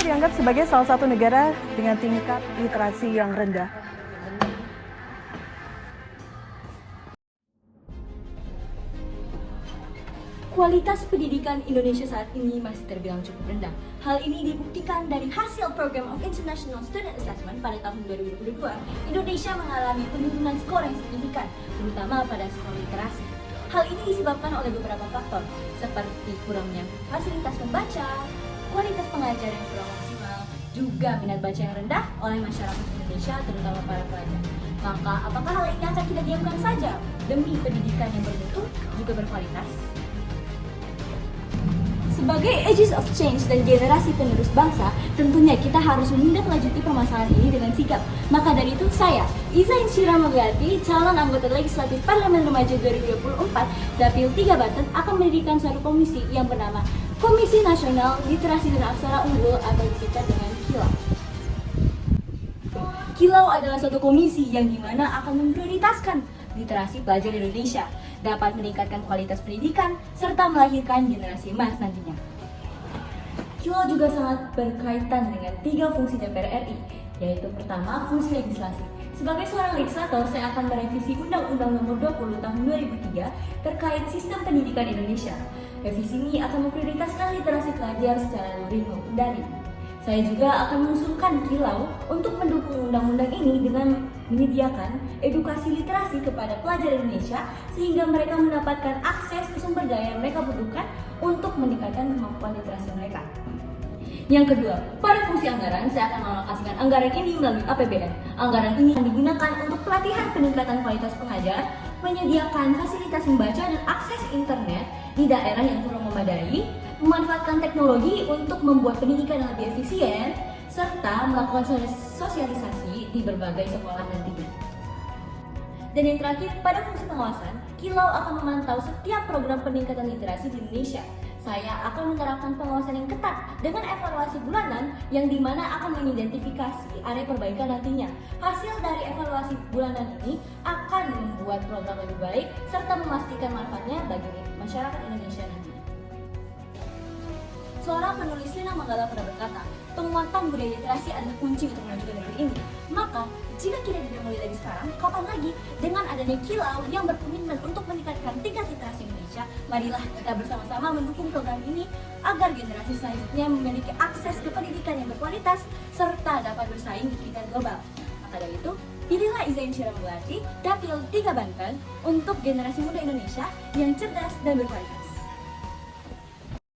dianggap sebagai salah satu negara dengan tingkat literasi yang rendah. Kualitas pendidikan Indonesia saat ini masih terbilang cukup rendah. Hal ini dibuktikan dari hasil Program of International Student Assessment pada tahun 2022. Indonesia mengalami penurunan skor yang signifikan, terutama pada skor literasi. Hal ini disebabkan oleh beberapa faktor, seperti kurangnya fasilitas membaca, kualitas pengajar yang kurang maksimal, juga minat baca yang rendah oleh masyarakat Indonesia, terutama para pelajar. Maka, apakah hal ini akan kita diamkan saja demi pendidikan yang bermutu juga berkualitas? Sebagai agents of change dan generasi penerus bangsa, tentunya kita harus menindaklanjuti permasalahan ini dengan sigap. Maka dari itu, saya, Iza Insyira Magati, calon anggota legislatif Parlemen Remaja 2024, Dapil 3 Banten, akan mendirikan suatu komisi yang bernama Komisi Nasional Literasi dan Aksara Unggul atau disingkat dengan KILAU. KILAU adalah suatu komisi yang dimana akan memprioritaskan literasi pelajar Indonesia, dapat meningkatkan kualitas pendidikan, serta melahirkan generasi emas nantinya. KILAU juga sangat berkaitan dengan 3 fungsi DPR RI, yaitu pertama, fungsi legislasi. Sebagai seorang legislator, saya akan merevisi Undang-Undang Nomor 20 Tahun 2003 terkait sistem pendidikan Indonesia. Revisi ini akan memprioritaskan literasi pelajar secara luring maupun daring. Saya juga akan mengusulkan KILAU untuk mendukung undang-undang ini dengan menyediakan edukasi literasi kepada pelajar Indonesia sehingga mereka mendapatkan akses ke sumber daya yang mereka butuhkan untuk meningkatkan kemampuan literasi mereka. Yang kedua, pada fungsi anggaran, saya akan mengalokasikan anggaran ini melalui APBN. Anggaran ini akan digunakan untuk pelatihan peningkatan kualitas pengajar, menyediakan fasilitas membaca dan akses internet di daerah yang kurang memadai, memanfaatkan teknologi untuk membuat pendidikan yang lebih efisien, serta melakukan sosialisasi di berbagai sekolah nantinya. Dan yang terakhir, pada fungsi pengawasan, KILAU akan memantau setiap program peningkatan literasi di Indonesia. Saya akan menerapkan pengawasan yang ketat dengan evaluasi bulanan yang dimana akan mengidentifikasi area perbaikan nantinya. Hasil dari evaluasi bulanan ini akan membuat program lebih baik serta memastikan manfaatnya bagi masyarakat Indonesia nantinya. Seorang penulis Lina Manggala pernah berkata, penguatan budaya literasi adalah kunci untuk memajukan negeri ini. Maka, jika kita tidak mulai dari sekarang, kapan lagi? Dengan adanya KILAU yang berkomitmen untuk meningkatkan tingkat literasi Indonesia, marilah kita bersama-sama mendukung program ini agar generasi selanjutnya memiliki akses ke pendidikan yang berkualitas serta dapat bersaing di tingkat global. Maka dari itu, pilihlah Iza Insyira Magati, Dapil 3 Banten untuk generasi muda Indonesia yang cerdas dan berkualitas.